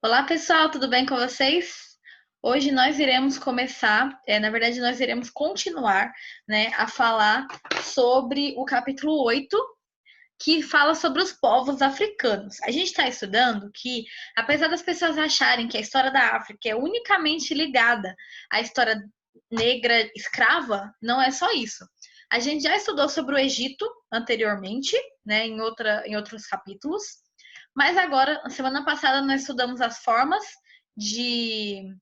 Olá pessoal, tudo bem com vocês? Hoje nós iremos começar, na verdade nós iremos continuar, né, a falar sobre o capítulo 8, que fala sobre os povos africanos. A gente está estudando que, apesar das pessoas acharem que a história da África é unicamente ligada à história negra escrava, não é só isso. A gente já estudou sobre o Egito anteriormente, né, em outros capítulos, mas agora, semana passada, nós estudamos as formas de.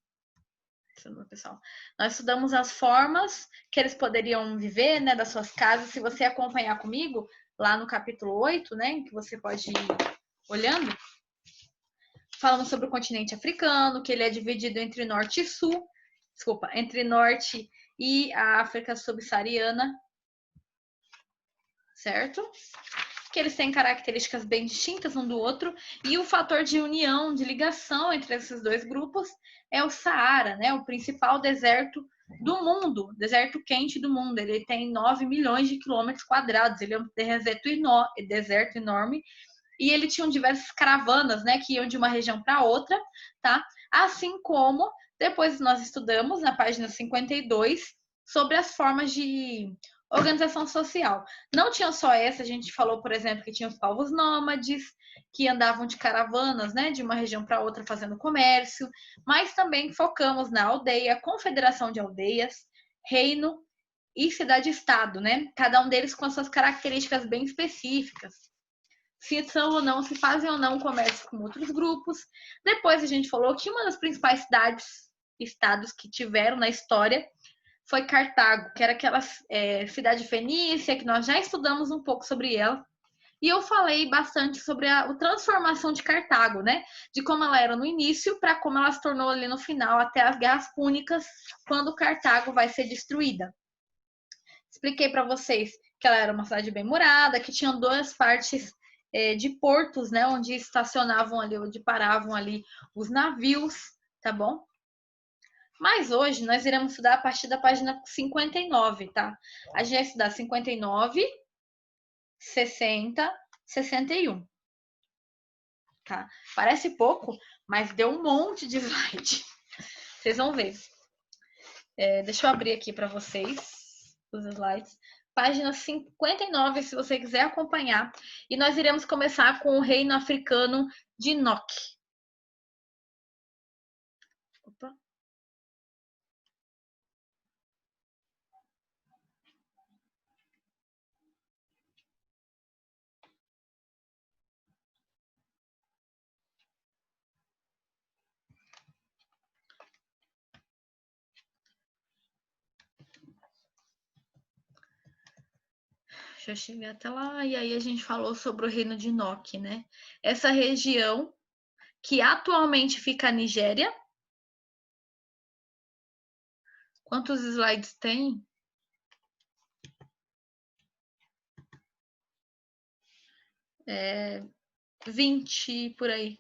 Pessoal, nós estudamos as formas que eles poderiam viver, né, das suas casas. Se você acompanhar comigo, lá no capítulo 8, né, que você pode ir olhando, falamos sobre o continente africano, que ele é dividido entre norte e sul, desculpa, entre norte e a África subsaariana, certo? Que eles têm características bem distintas um do outro, e o fator de união, de ligação entre esses dois grupos é o Saara, né? O principal deserto do mundo, deserto quente do mundo. Ele tem 9 milhões de quilômetros quadrados, ele é um deserto enorme, e ele tinha diversas caravanas, né, que iam de uma região para outra, tá? Assim como depois nós estudamos na página 52 sobre as formas de organização social. Não tinha só essa, a gente falou, por exemplo, que tinha os povos nômades, que andavam de caravanas, né, de uma região para outra fazendo comércio, mas também focamos na aldeia, confederação de aldeias, reino e cidade-estado, né? Cada um deles com as suas características bem específicas. Se são ou não, se fazem ou não comércio com outros grupos. Depois a gente falou que uma das principais cidades, estados que tiveram na história foi Cartago, que era aquela cidade fenícia, que nós já estudamos um pouco sobre ela. E eu falei bastante sobre a transformação de Cartago, né? De como ela era no início para como ela se tornou ali no final, até as guerras púnicas, quando Cartago vai ser destruída. Expliquei para vocês que ela era uma cidade bem murada, que tinha duas partes de portos, né? Onde estacionavam ali, onde paravam ali os navios, tá bom? Mas hoje nós iremos estudar a partir da página 59, tá? A gente vai estudar 59, 60, 61. Tá? Parece pouco, mas deu um monte de slide. Vocês vão ver. Deixa eu abrir aqui para vocês os slides. Página 59, se você quiser acompanhar. E nós iremos começar com o reino africano de Nok. Opa. Deixa eu chegar até lá. E aí a gente falou sobre o reino de Nok, né? Essa região que atualmente fica a Nigéria. Quantos slides tem? 20 por aí.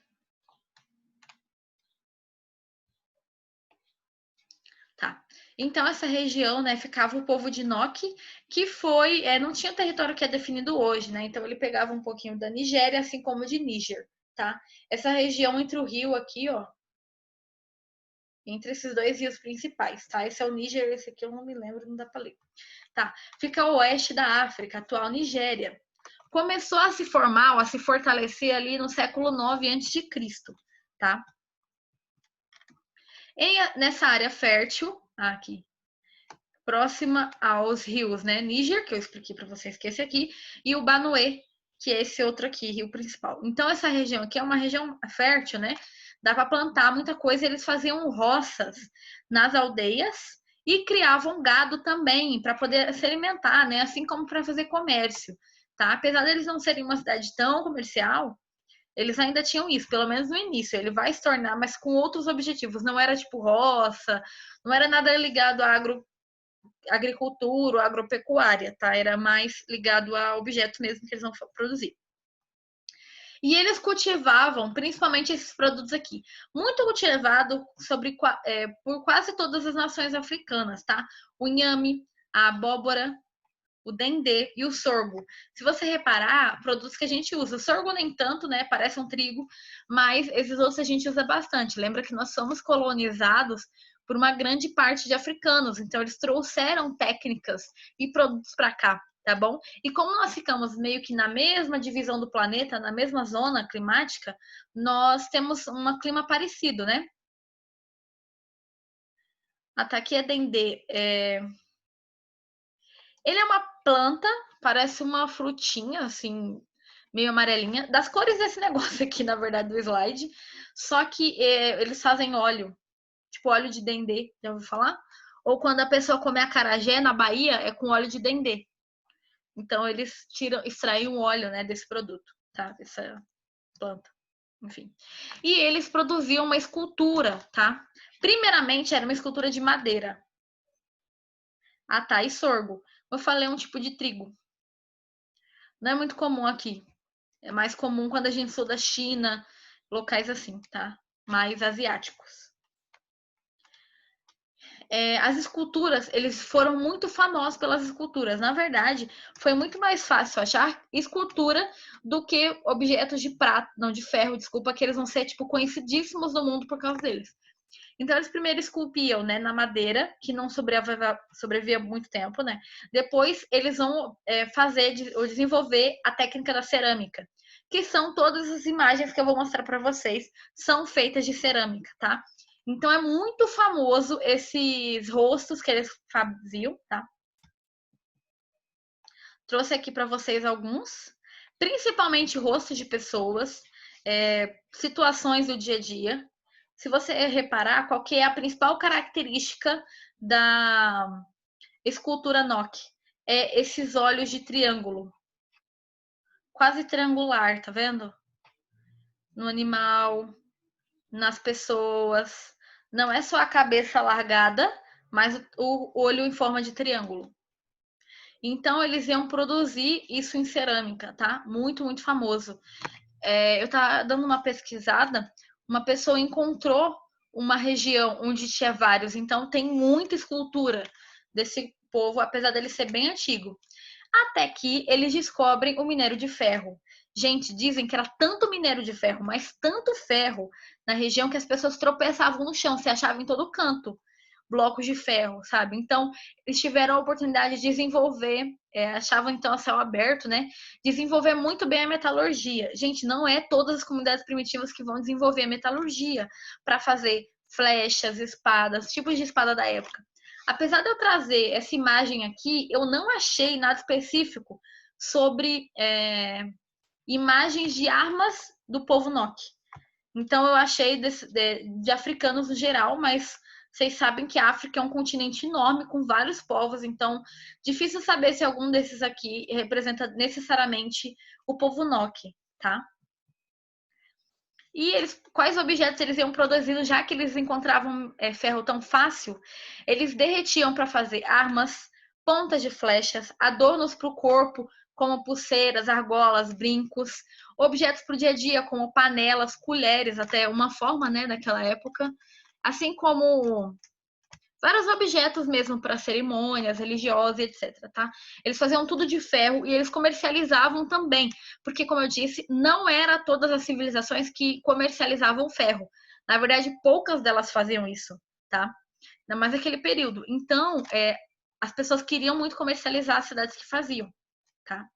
Tá. Então, essa região, né, ficava o povo de Nok, que foi, não tinha o território que é definido hoje, né? Então, ele pegava um pouquinho da Nigéria, assim como de Níger, tá? Essa região entre o rio aqui, ó, entre esses dois rios principais, tá? Esse é o Níger, esse aqui eu não me lembro, não dá pra ler. Tá. Fica ao oeste da África, atual Nigéria. Começou a se formar, a se fortalecer ali no século 9 a.C., tá? Nessa área fértil, aqui, próxima aos rios, né? Níger, que eu expliquei para vocês que é esse aqui, e o Banuê, que é esse outro aqui, rio principal. Então, essa região aqui é uma região fértil, né? Dá para plantar muita coisa, eles faziam roças nas aldeias e criavam gado também para poder se alimentar, né? Assim como para fazer comércio, tá? Apesar deles não serem uma cidade tão comercial, eles ainda tinham isso, pelo menos no início. Ele vai se tornar, mas com outros objetivos. Não era tipo roça, não era nada ligado à agricultura, agropecuária, tá? Era mais ligado a objetos mesmo que eles vão produzir. E eles cultivavam principalmente esses produtos aqui, muito cultivado por quase todas as nações africanas, tá? O inhame, a abóbora, o dendê e o sorgo. Se você reparar, produtos que a gente usa, o sorgo nem tanto, né? Parece um trigo, mas esses outros a gente usa bastante. Lembra que nós somos colonizados por uma grande parte de africanos, então eles trouxeram técnicas e produtos para cá, tá bom? E como nós ficamos meio que na mesma divisão do planeta, na mesma zona climática, nós temos um clima parecido, né? Até aqui é dendê. Ele é uma planta, parece uma frutinha, assim, meio amarelinha. Das cores desse negócio aqui, na verdade, do slide. Só que eles fazem óleo, tipo óleo de dendê, já ouviu falar? Ou quando a pessoa come acarajé na Bahia, é com óleo de dendê. Então, eles extraem o óleo, né, desse produto, tá? Dessa planta, enfim. E eles produziam uma escultura, tá? Primeiramente, era uma escultura de madeira. Ah, tá. E sorgo. Eu falei um tipo de trigo. Não é muito comum aqui. É mais comum quando a gente estuda China, locais assim, tá? Mais asiáticos. As esculturas, eles foram muito famosos pelas esculturas. Na verdade, foi muito mais fácil achar escultura do que objetos de prata, não, de ferro, desculpa, que eles vão ser, tipo, conhecidíssimos no mundo por causa deles. Então, eles primeiro esculpiam, né, na madeira, que não sobrevivia muito tempo, né? Depois, eles vão fazer ou desenvolver a técnica da cerâmica, que são todas as imagens que eu vou mostrar para vocês, são feitas de cerâmica, tá? Então, é muito famoso esses rostos que eles faziam, tá? Trouxe aqui para vocês alguns, principalmente rostos de pessoas, situações do dia a dia. Se você reparar, qual que é a principal característica da escultura Nock? É esses olhos de triângulo, quase triangular, tá vendo? No animal, nas pessoas. Não é só a cabeça alargada, mas o olho em forma de triângulo. Então, eles iam produzir isso em cerâmica, tá? Muito, muito famoso. Eu tava dando uma pesquisada, uma pessoa encontrou uma região onde tinha vários, então tem muita escultura desse povo, apesar dele ser bem antigo. Até que eles descobrem o minério de ferro. Gente, dizem que era tanto minério de ferro, mas tanto ferro na região que as pessoas tropeçavam no chão, se achavam em todo canto blocos de ferro, sabe? Então, eles tiveram a oportunidade de desenvolver, achavam então a céu aberto, né? Desenvolver muito bem a metalurgia. Gente, não é todas as comunidades primitivas que vão desenvolver a metalurgia para fazer flechas, espadas, tipos de espada da época. Apesar de eu trazer essa imagem aqui, eu não achei nada específico sobre imagens de armas do povo Nok. Então eu achei de africanos no geral, mas vocês sabem que a África é um continente enorme com vários povos, então difícil saber se algum desses aqui representa necessariamente o povo Nok, tá? E quais objetos eles iam produzindo, já que eles encontravam ferro tão fácil, eles derretiam para fazer armas, pontas de flechas, adornos para o corpo, como pulseiras, argolas, brincos, objetos para o dia a dia, como panelas, colheres, até uma forma, né, daquela época, assim como vários objetos mesmo para cerimônias religiosas, etc, tá? Eles faziam tudo de ferro e eles comercializavam também, porque como eu disse, não era todas as civilizações que comercializavam ferro. Na verdade, poucas delas faziam isso, tá? Ainda mais naquele período. Então, as pessoas queriam muito comercializar as cidades que faziam, tá?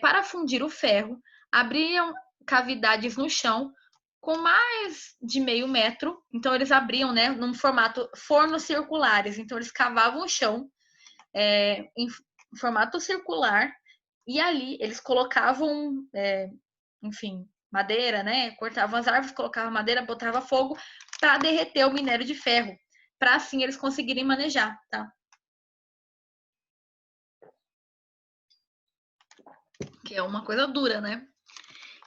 Para fundir o ferro, abriam cavidades no chão com mais de meio metro. Então, eles abriam, né, num formato fornos circulares. Então, eles cavavam o chão em formato circular e ali eles colocavam, enfim, madeira, né? Cortavam as árvores, colocavam madeira, botava fogo para derreter o minério de ferro, para assim eles conseguirem manejar, tá? Que é uma coisa dura, né?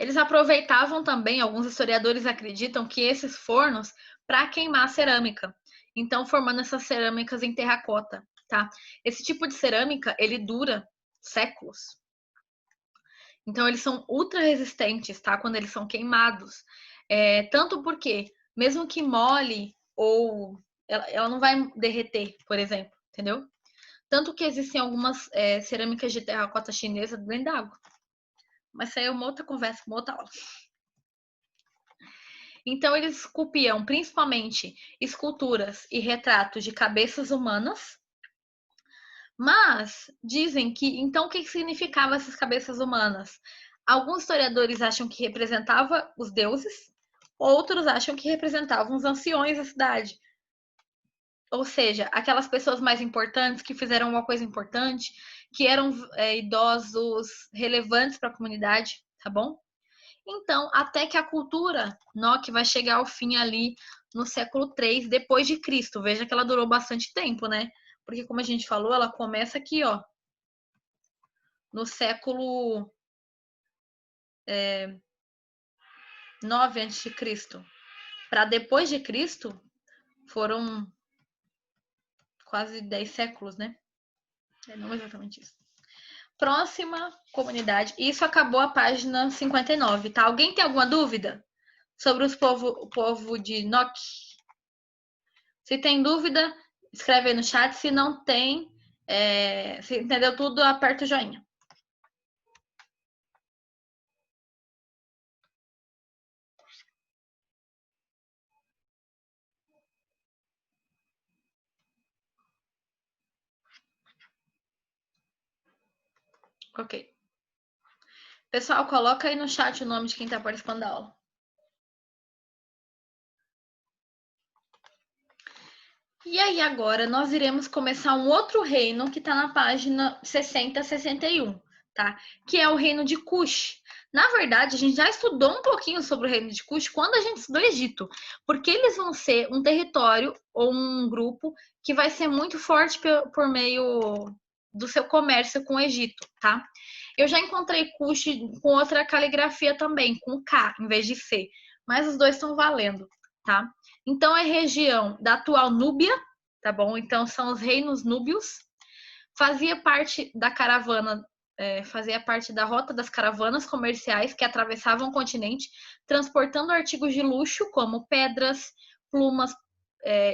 Eles aproveitavam também, alguns historiadores acreditam que esses fornos para queimar cerâmica. Então, formando essas cerâmicas em terracota, tá? Esse tipo de cerâmica, ele dura séculos. Então, eles são ultra resistentes, tá? Quando eles são queimados. Tanto porque, mesmo que mole ou ela não vai derreter, por exemplo, entendeu? Tanto que existem algumas cerâmicas de terracota chinesa dentro d'água. Mas isso aí é uma outra conversa, uma outra aula. Então, eles esculpiam principalmente esculturas e retratos de cabeças humanas. Mas dizem que, então, o que significavam essas cabeças humanas? Alguns historiadores acham que representava os deuses, outros acham que representavam os anciões da cidade. Ou seja, aquelas pessoas mais importantes que fizeram uma coisa importante, que eram idosos relevantes para a comunidade, tá bom? Então, até que a cultura Nok vai chegar ao fim ali no século III depois de Cristo. Veja que ela durou bastante tempo, né? Porque, como a gente falou, ela começa aqui, ó, no século 9 a.C. Para depois de Cristo, foram quase 10 séculos, né? Não exatamente isso. Próxima comunidade. Isso acabou a página 59, tá? Alguém tem alguma dúvida sobre o povo de Nok? Se tem dúvida, escreve aí no chat. Se não tem, se entendeu tudo, aperta o joinha. Ok. Pessoal, coloca aí no chat o nome de quem está participando da aula. E aí agora nós iremos começar um outro reino que está na página 60 a 61, tá? Que é o reino de Kush. Na verdade, a gente já estudou um pouquinho sobre o reino de Kush quando a gente estudou Egito, porque eles vão ser um território ou um grupo que vai ser muito forte por meio do seu comércio com o Egito, tá? Eu já encontrei Kush com outra caligrafia também, com K em vez de C, mas os dois estão valendo, tá? Então é região da atual Núbia, tá bom? Então são os reinos núbios. Fazia parte da caravana, fazia parte da rota das caravanas comerciais que atravessavam o continente, transportando artigos de luxo como pedras, plumas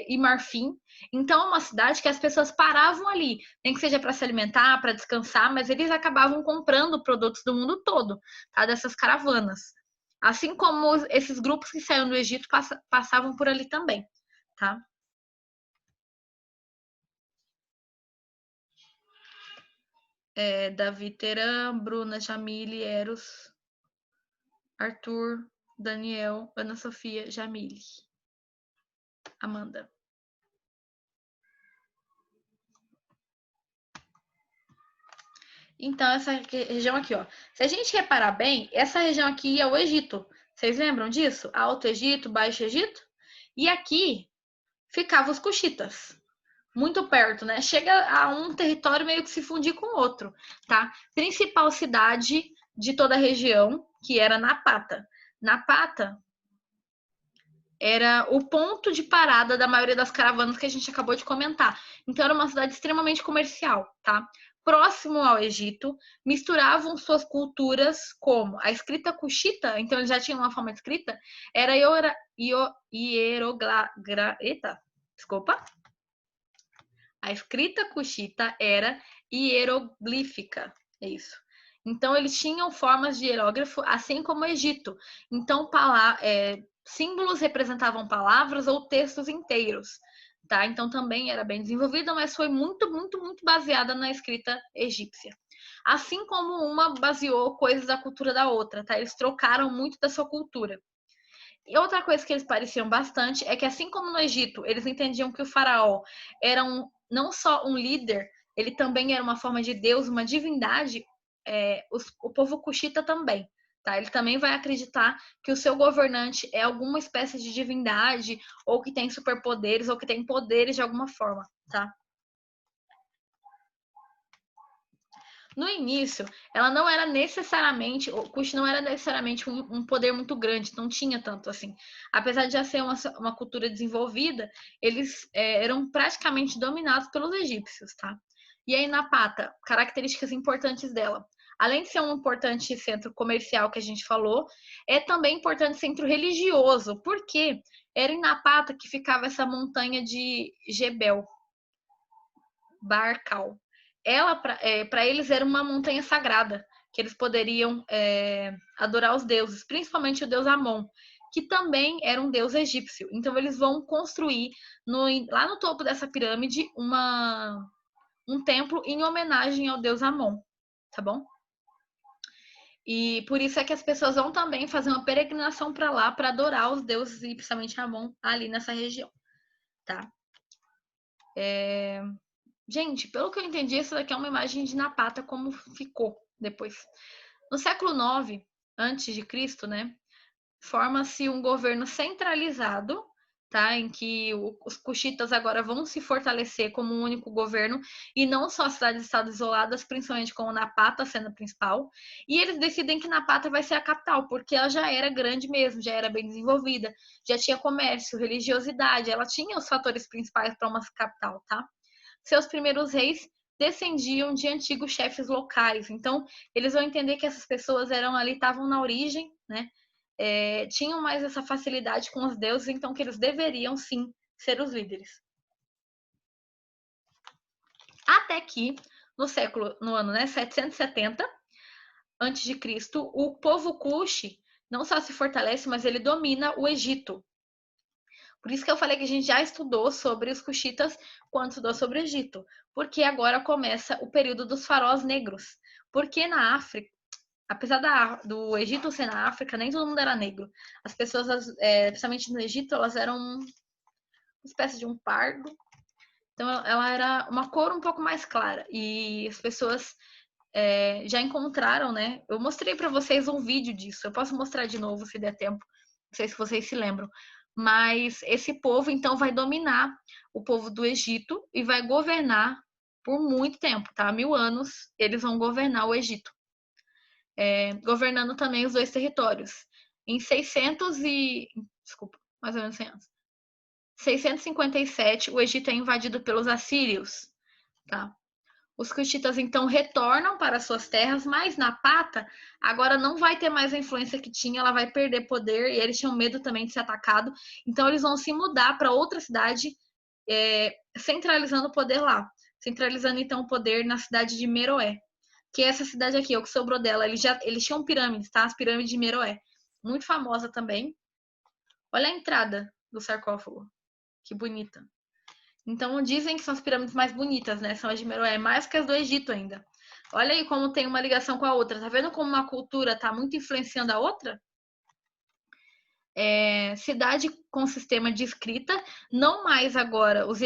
e marfim. Então é uma cidade que as pessoas paravam ali, nem que seja para se alimentar, para descansar, mas eles acabavam comprando produtos do mundo todo, tá? Dessas caravanas. Assim como esses grupos que saíram do Egito passavam por ali também, tá? Davi Teran, Bruna, Jamile, Eros, Arthur, Daniel, Ana Sofia, Jamile, Amanda. Então, essa região aqui, ó. Se a gente reparar bem, essa região aqui é o Egito. Vocês lembram disso? Alto Egito, Baixo Egito? E aqui ficavam os cuxitas. Muito perto, né? Chega a um território meio que se fundir com o outro, tá? Principal cidade de toda a região, que era Napata. Napata era o ponto de parada da maioria das caravanas que a gente acabou de comentar. Então era uma cidade extremamente comercial, tá? Próximo ao Egito, misturavam suas culturas como a escrita cuxita, então eles já tinham uma forma de escrita, era desculpa. A escrita cuxita era hieroglífica, é isso. Então eles tinham formas de hierógrafo, assim como o Egito. Então símbolos representavam palavras ou textos inteiros, tá? Então também era bem desenvolvida, mas foi muito, muito, muito baseada na escrita egípcia. Assim como uma baseou coisas da cultura da outra, tá? Eles trocaram muito da sua cultura. E outra coisa que eles pareciam bastante é que, assim como no Egito, eles entendiam que o faraó era não só um líder, ele também era uma forma de Deus, uma divindade. O povo cuxita também, tá? Ele também vai acreditar que o seu governante é alguma espécie de divindade, ou que tem superpoderes, ou que tem poderes de alguma forma, tá? No início, ela não era necessariamente, o Kush não era necessariamente um poder muito grande, não tinha tanto assim. Apesar de já ser uma cultura desenvolvida, eles eram praticamente dominados pelos egípcios, tá? E aí, Napata, características importantes dela. Além de ser um importante centro comercial que a gente falou, é também importante centro religioso, porque era em Napata que ficava essa montanha de Jebel, Barcal. ela, para eles, era uma montanha sagrada, que eles poderiam adorar os deuses, principalmente o deus Amon, que também era um deus egípcio. Então, eles vão construir lá no topo dessa pirâmide um templo em homenagem ao deus Amon, tá bom? E por isso é que as pessoas vão também fazer uma peregrinação para lá para adorar os deuses e principalmente Amon ali nessa região, tá? Gente, pelo que eu entendi, essa daqui é uma imagem de Napata como ficou depois. No século IX, antes de Cristo, né, forma-se um governo centralizado, tá? Em que os cuxitas agora vão se fortalecer como um único governo e não só cidades-estado isoladas, principalmente com Napata sendo a principal. E eles decidem que Napata vai ser a capital, porque ela já era grande mesmo, já era bem desenvolvida, já tinha comércio, religiosidade, ela tinha os fatores principais para uma capital, tá? Seus primeiros reis descendiam de antigos chefes locais. Então, eles vão entender que essas pessoas eram ali, estavam na origem, né? Tinham mais essa facilidade com os deuses, então que eles deveriam sim ser os líderes. Até que no ano 770 a.C., o povo Cuxi não só se fortalece, mas ele domina o Egito. Por isso que eu falei que a gente já estudou sobre os cuxitas quando estudou sobre o Egito, porque agora começa o período dos faraós negros. Porque na África, apesar do Egito ser na África, nem todo mundo era negro. As pessoas, principalmente no Egito, elas eram uma espécie de um pardo. Então, ela era uma cor um pouco mais clara. E as pessoas já encontraram, né? Eu mostrei para vocês um vídeo disso. Eu posso mostrar de novo se der tempo. Não sei se vocês se lembram. Mas esse povo, então, vai dominar o povo do Egito e vai governar por muito tempo, tá? 1000 anos eles vão governar o Egito. Governando também os dois territórios. Em 657, o Egito é invadido pelos assírios, tá? Os cuxitas, então, retornam para suas terras, mas Napata agora não vai ter mais a influência que tinha, ela vai perder poder, e eles tinham medo também de ser atacado, então eles vão se mudar para outra cidade, centralizando o poder lá. Centralizando, então, o poder na cidade de Meroé, que é essa cidade aqui, o que sobrou dela. Eles tinham pirâmides, tá? As pirâmides de Meroé. Muito famosa também. Olha a entrada do sarcófago. Que bonita. Então, dizem que são as pirâmides mais bonitas, né? São as de Meroé, mais que as do Egito ainda. Olha aí como tem uma ligação com a outra. Tá vendo como uma cultura tá muito influenciando a outra? Cidade com sistema de escrita, não mais agora os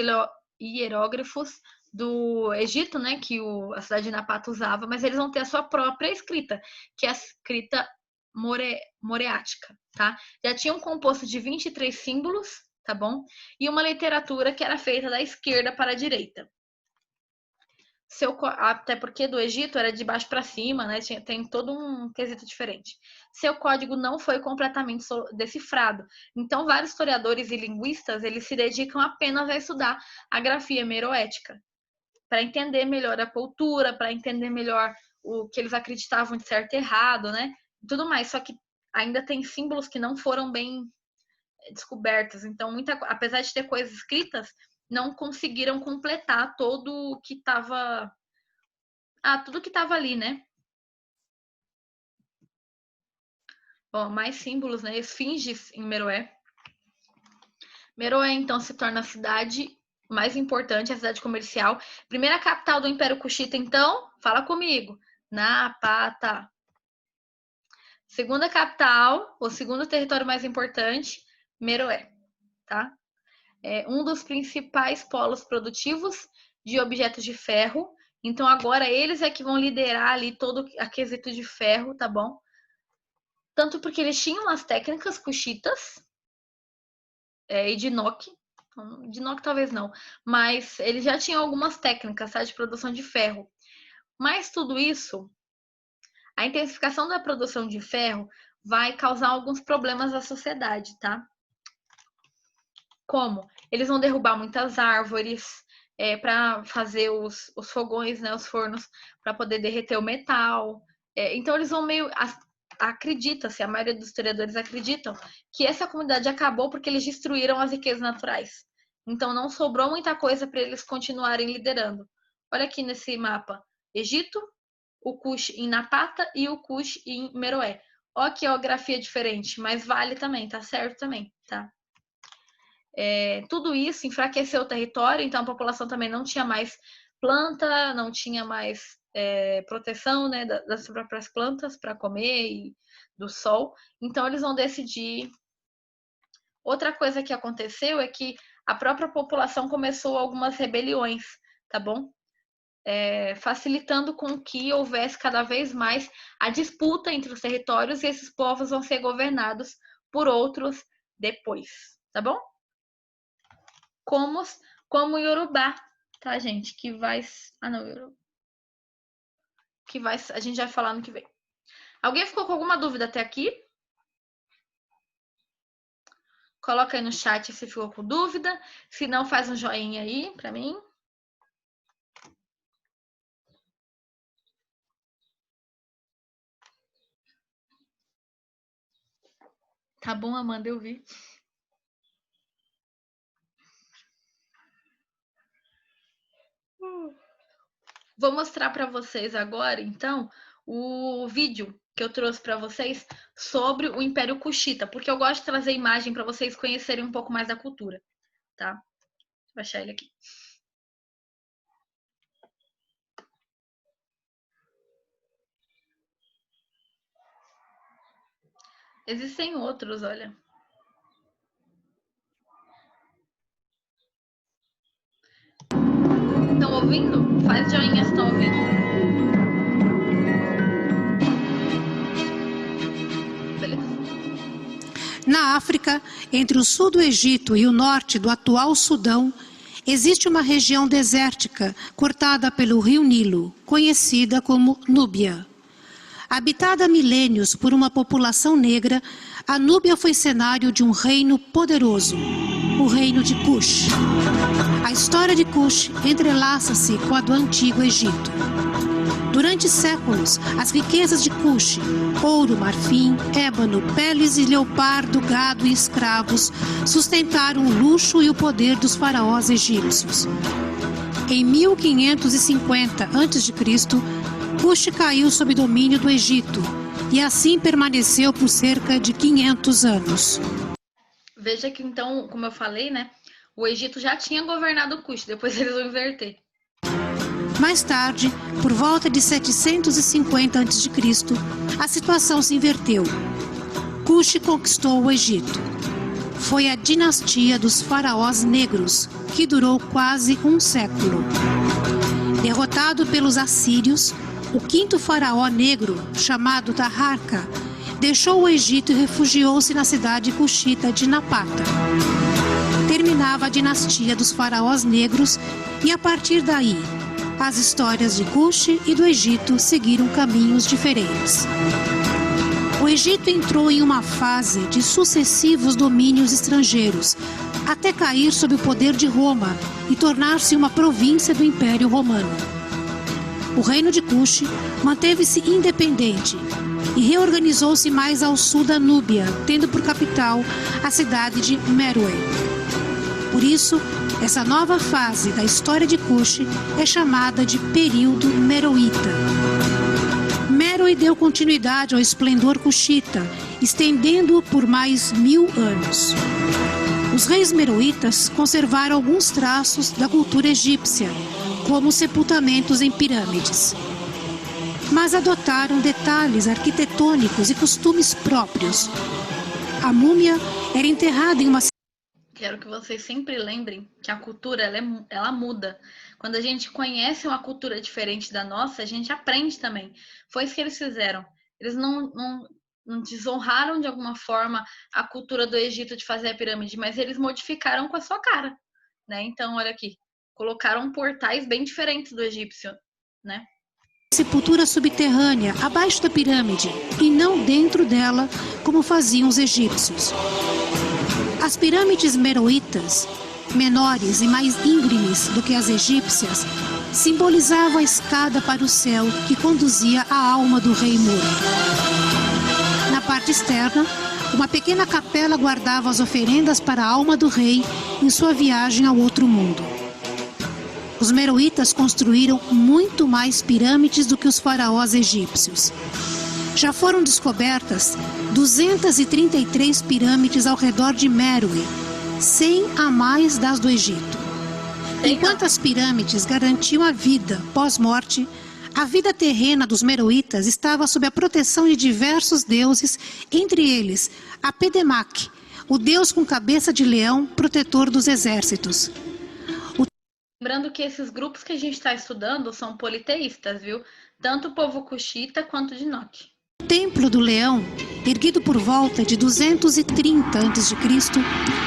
hierógrafos do Egito, né, que a cidade de Napata usava, mas eles vão ter a sua própria escrita, que é a escrita moreática, tá? Já tinha um composto de 23 símbolos, tá bom? E uma literatura que era feita da esquerda para a direita. Até porque do Egito era de baixo para cima, né? Tem todo um quesito diferente. Seu código não foi completamente decifrado. Então, vários historiadores e linguistas eles se dedicam apenas a estudar a grafia meroética, para entender melhor a cultura, para entender melhor o que eles acreditavam de certo e errado, né? E tudo mais. Só que ainda tem símbolos que não foram bem descobertos. Então, apesar de ter coisas escritas, não conseguiram completar todo o que estava. Tudo que estava ali, né? Ó, mais símbolos, né? Esfinges em Meroé. Meroé, então, se torna a cidade mais importante, a cidade comercial. Primeira capital do Império Kushita, então, fala comigo. Napata. Segunda capital, o segundo território mais importante, Meroé, tá? Um dos principais polos produtivos de objetos de ferro. Então, agora eles é que vão liderar ali todo a quesito de ferro, tá bom? Tanto porque eles tinham as técnicas cuxitas e de Inoki. De Inoki talvez não, mas eles já tinham algumas técnicas, tá, de produção de ferro. Mas tudo isso, a intensificação da produção de ferro vai causar alguns problemas à sociedade, tá? Como? Eles vão derrubar muitas árvores para fazer os fogões, né, os fornos, para poder derreter o metal. Então eles vão meio... Acredita-se, a maioria dos historiadores acreditam, que essa comunidade acabou porque eles destruíram as riquezas naturais. Então não sobrou muita coisa para eles continuarem liderando. Olha aqui nesse mapa. Egito, o Kush em Napata e o Kush em Meroé. Ó que geografia diferente, mas vale também, tá certo também, tá? Tudo isso enfraqueceu o território, então a população também não tinha mais planta, não tinha mais proteção, né, das próprias plantas para comer e do sol. Então eles vão decidir. Outra coisa que aconteceu é que a própria população começou algumas rebeliões, tá bom? Facilitando com que houvesse cada vez mais a disputa entre os territórios e esses povos vão ser governados por outros depois, tá bom? Como o Yorubá, tá, gente? Que vai... Ah, não, Yorubá. Que vai... A gente vai falar no que vem. Alguém ficou com alguma dúvida até aqui? Coloca aí no chat se ficou com dúvida. Se não, faz um joinha aí pra mim. Tá bom, Amanda, eu vi. Vou mostrar para vocês agora, então, o vídeo que eu trouxe para vocês sobre o Império Kushita, porque eu gosto de trazer imagem para vocês conhecerem um pouco mais da cultura, tá? Vou baixar ele aqui. Existem outros, olha. Estão ouvindo? Faz joinha se estão ouvindo. Beleza. Na África, entre o sul do Egito e o norte do atual Sudão, existe uma região desértica cortada pelo rio Nilo, conhecida como Núbia. Habitada há milênios por uma população negra, a Núbia foi cenário de um reino poderoso, o reino de Kush. A história de Kush entrelaça-se com a do antigo Egito. Durante séculos, as riquezas de Kush, ouro, marfim, ébano, peles e leopardo, gado e escravos, sustentaram o luxo e o poder dos faraós egípcios. Em 1550 a.C., Kush caiu sob domínio do Egito e assim permaneceu por cerca de 500 anos. Veja que então, como eu falei, né, o Egito já tinha governado o Kush, depois eles vão inverter. Mais tarde, por volta de 750 a.C., a situação se inverteu. Kush conquistou o Egito. Foi a dinastia dos faraós negros, que durou quase um século. Derrotado pelos assírios, o quinto faraó negro, chamado Taharka, deixou o Egito e refugiou-se na cidade cuxita de Napata. Terminava a dinastia dos faraós negros e, a partir daí, as histórias de Kush e do Egito seguiram caminhos diferentes. O Egito entrou em uma fase de sucessivos domínios estrangeiros, até cair sob o poder de Roma e tornar-se uma província do Império Romano. O reino de Kush manteve-se independente e reorganizou-se mais ao sul da Núbia, tendo por capital a cidade de Meroé. Por isso, essa nova fase da história de Kush é chamada de período meroíta. Meroé deu continuidade ao esplendor cuxita, estendendo-o por mais 1000 anos. Os reis meroítas conservaram alguns traços da cultura egípcia, como sepultamentos em pirâmides, mas adotaram detalhes arquitetônicos e costumes próprios. A múmia era enterrada em uma... Quero que vocês sempre lembrem que a cultura ela muda. Quando a gente conhece uma cultura diferente da nossa, a gente aprende também. Foi isso que eles fizeram. Eles não desonraram de alguma forma a cultura do Egito de fazer a pirâmide, mas eles modificaram com a sua cara, né? Então, olha aqui, colocaram portais bem diferentes do egípcio, né? Sepultura subterrânea abaixo da pirâmide e não dentro dela, como faziam os egípcios. As pirâmides meroítas, menores e mais íngremes do que as egípcias, simbolizavam a escada para o céu que conduzia a alma do rei morto. Na parte externa, uma pequena capela guardava as oferendas para a alma do rei em sua viagem ao outro mundo. Os meroítas construíram muito mais pirâmides do que os faraós egípcios. Já foram descobertas 233 pirâmides ao redor de Meroe, 100 a mais das do Egito. Enquanto as pirâmides garantiam a vida pós-morte, a vida terrena dos meroítas estava sob a proteção de diversos deuses, entre eles Apedemac, o deus com cabeça de leão, protetor dos exércitos. Lembrando que esses grupos que a gente está estudando são politeístas, viu? Tanto o povo cuxita quanto de Enoque. O Templo do Leão, erguido por volta de 230 a.C.,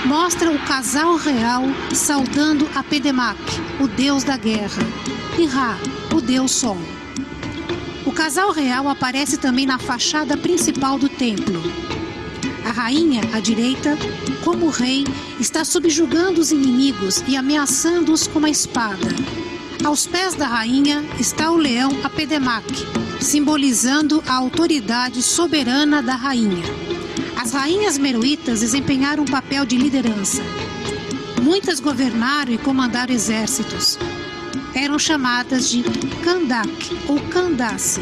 mostra o casal real saudando Apedemac, o deus da guerra, e Ra, o deus sol. O casal real aparece também na fachada principal do templo. A rainha, à direita, como rei, está subjugando os inimigos e ameaçando-os com uma espada. Aos pés da rainha está o leão Apedemac, simbolizando a autoridade soberana da rainha. As rainhas meroítas desempenharam um papel de liderança. Muitas governaram e comandaram exércitos. Eram chamadas de Kandak ou Candace,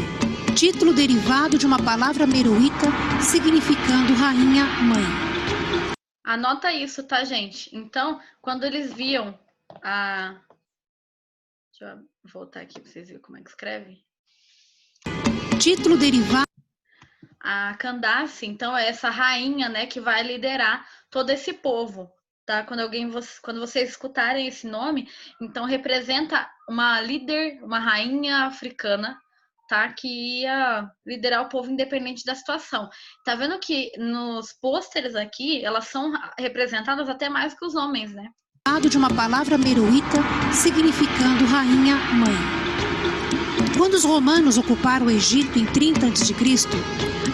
título derivado de uma palavra meroíta significando rainha-mãe. Anota isso, tá, gente? Então, quando eles viam a... Deixa eu voltar aqui para vocês verem como é que escreve. Título derivado... A Candace, então, é essa rainha, né, que vai liderar todo esse povo, tá? Quando vocês escutarem esse nome, então representa uma líder, uma rainha africana, tá? Que ia liderar o povo independente da situação. Tá vendo que nos pôsteres aqui, elas são representadas até mais que os homens, né? De uma palavra meroíta significando rainha-mãe. Quando os romanos ocuparam o Egito em 30 a.C.,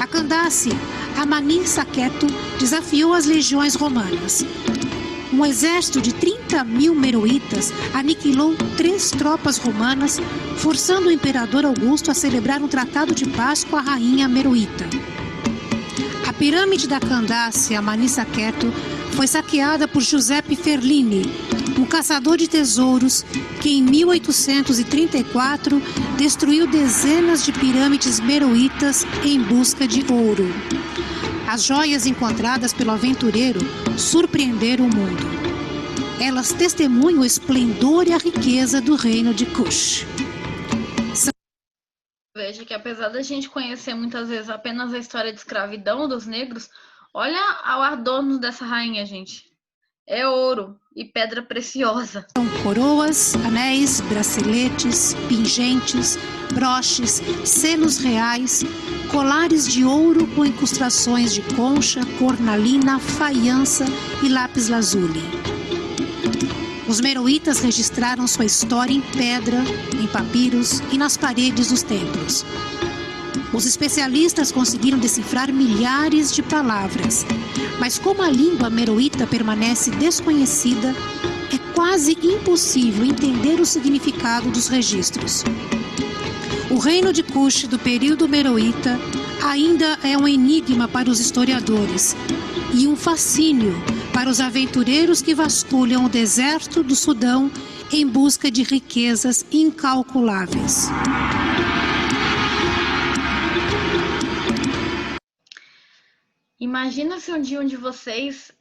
a Candace Amani-Saqueto desafiou as legiões romanas. Um exército de 30.000 meroítas aniquilou 3 tropas romanas, forçando o imperador Augusto a celebrar um tratado de paz com a rainha meroíta. A pirâmide da Candace Amani-Saqueto foi saqueada por Giuseppe Ferlini, um caçador de tesouros que em 1834 destruiu dezenas de pirâmides meroítas em busca de ouro. As joias encontradas pelo aventureiro surpreenderam o mundo. Elas testemunham o esplendor e a riqueza do reino de Kush. Veja que apesar da gente conhecer muitas vezes apenas a história de escravidão dos negros, olha o adorno dessa rainha, gente. É ouro e pedra preciosa. São coroas, anéis, braceletes, pingentes, broches, selos reais, colares de ouro com incrustações de concha, cornalina, faiança e lápis-lazuli. Os meroítas registraram sua história em pedra, em papiros e nas paredes dos templos. Os especialistas conseguiram decifrar milhares de palavras, mas como a língua meroíta permanece desconhecida, é quase impossível entender o significado dos registros. O reino de Kush do período meroíta ainda é um enigma para os historiadores e um fascínio para os aventureiros que vasculham o deserto do Sudão em busca de riquezas incalculáveis. Imagina se um dia um de vocês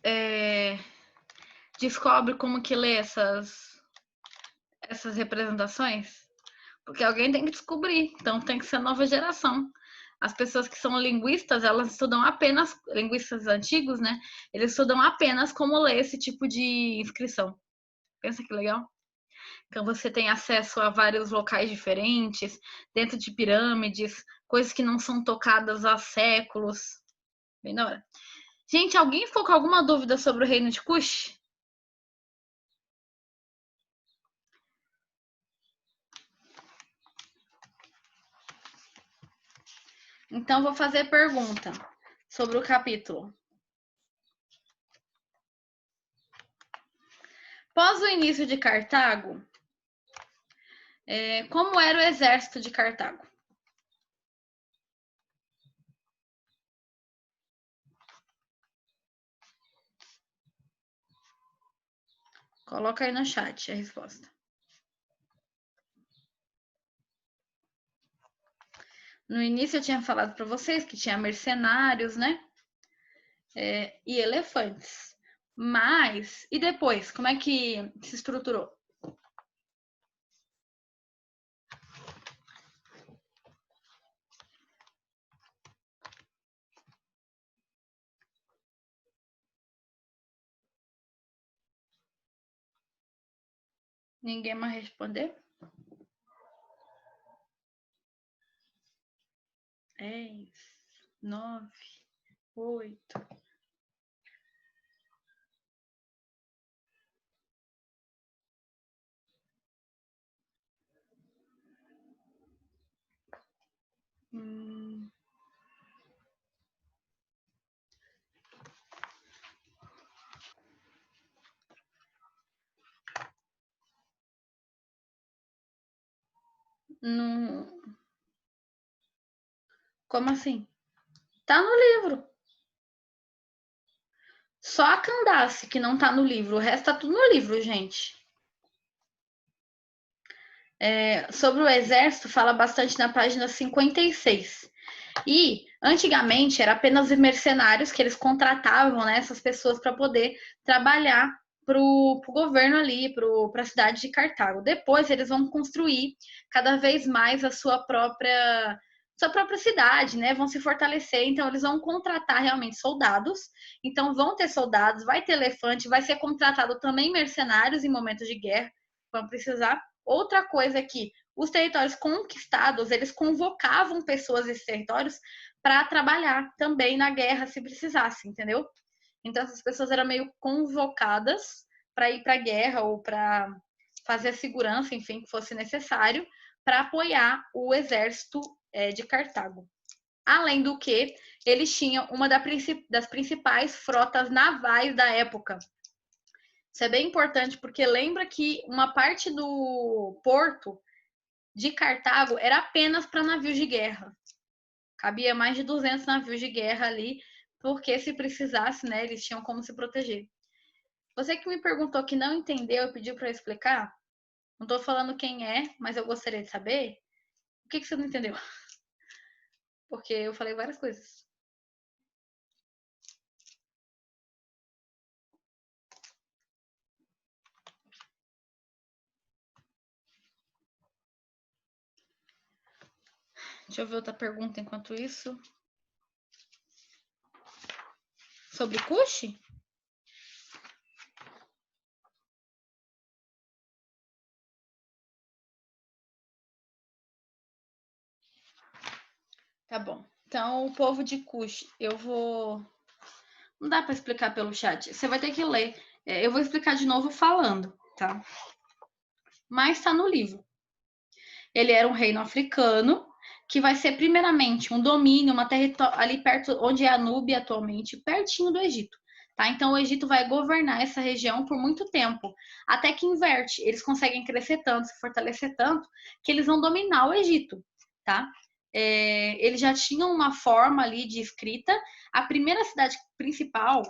descobre como que lê essas representações, porque alguém tem que descobrir, então tem que ser a nova geração. As pessoas que são linguistas, elas estudam apenas, linguistas antigos, né? Eles estudam apenas como ler esse tipo de inscrição. Pensa que legal? Então você tem acesso a vários locais diferentes, dentro de pirâmides, coisas que não são tocadas há séculos. Bem da hora. Gente, alguém ficou com alguma dúvida sobre o reino de Kush? Então, vou fazer pergunta sobre o capítulo. Após o início de Cartago, como era o exército de Cartago? Coloca aí no chat a resposta. No início eu tinha falado para vocês que tinha mercenários, né? E elefantes. Mas, e depois, como é que se estruturou? Ninguém mais responder? 10, 9, 8. Não. Como assim? Tá no livro. Só a Candace que não tá no livro. O resto tá tudo no livro, gente. Sobre o exército, fala bastante na página 56. E, antigamente, era apenas mercenários que eles contratavam, né, essas pessoas para poder trabalhar para o governo ali, para a cidade de Cartago. Depois, eles vão construir cada vez mais a sua própria cidade, né? Vão se fortalecer, então eles vão contratar realmente soldados. Então vão ter soldados, vai ter elefante, vai ser contratado também mercenários em momentos de guerra, vão precisar. Outra coisa é que os territórios conquistados, eles convocavam pessoas desses territórios para trabalhar também na guerra se precisasse, entendeu? Então essas pessoas eram meio convocadas para ir para a guerra ou para fazer a segurança, enfim, que fosse necessário, para apoiar o exército de Cartago. Além do que, eles tinham uma das principais frotas navais da época. Isso é bem importante porque lembra que uma parte do porto de Cartago era apenas para navios de guerra. Cabia mais de 200 navios de guerra ali, porque se precisasse, né, eles tinham como se proteger. Você que me perguntou que não entendeu e pediu para eu explicar, não estou falando quem é, mas eu gostaria de saber. O que você não entendeu? Porque eu falei várias coisas. Deixa eu ver outra pergunta enquanto isso. Sobre Cush? Tá bom. Então, o povo de Cush, eu vou... Não dá para explicar pelo chat. Você vai ter que ler. Eu vou explicar de novo falando, tá? Mas está no livro. Ele era um reino africano que vai ser primeiramente um domínio, uma terra ali perto onde é a Núbia atualmente, pertinho do Egito. Tá? Então o Egito vai governar essa região por muito tempo, até que inverte. Eles conseguem crescer tanto, se fortalecer tanto, que eles vão dominar o Egito. Tá? Eles já tinham uma forma ali de escrita. A primeira cidade principal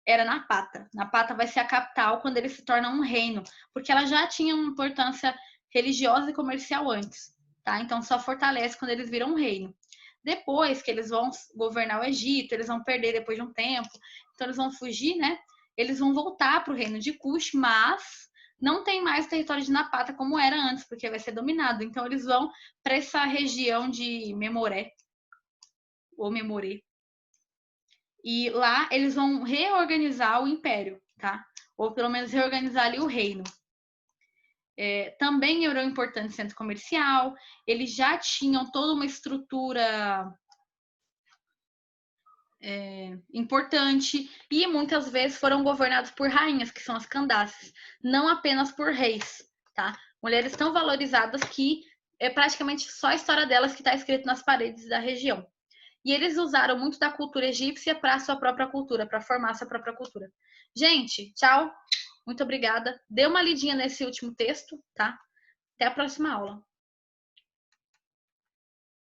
era Napata. Napata vai ser a capital quando ele se torna um reino, porque ela já tinha uma importância religiosa e comercial antes, tá? Então só fortalece quando eles viram um reino. Depois que eles vão governar o Egito, eles vão perder depois de um tempo, então eles vão fugir, né? Eles vão voltar para o reino de Cush, mas não tem mais o território de Napata como era antes, porque vai ser dominado. Então eles vão para essa região de Memoré, ou Memoré. E lá eles vão reorganizar o império, tá? Ou pelo menos reorganizar ali o reino. Também era um importante centro comercial, eles já tinham toda uma estrutura importante e muitas vezes foram governados por rainhas, que são as Candaces, não apenas por reis, tá? Mulheres tão valorizadas que é praticamente só a história delas que está escrito nas paredes da região. E eles usaram muito da cultura egípcia para a sua própria cultura, para formar a sua própria cultura. Gente, tchau. Muito obrigada. Dê uma lidinha nesse último texto, tá? Até a próxima aula.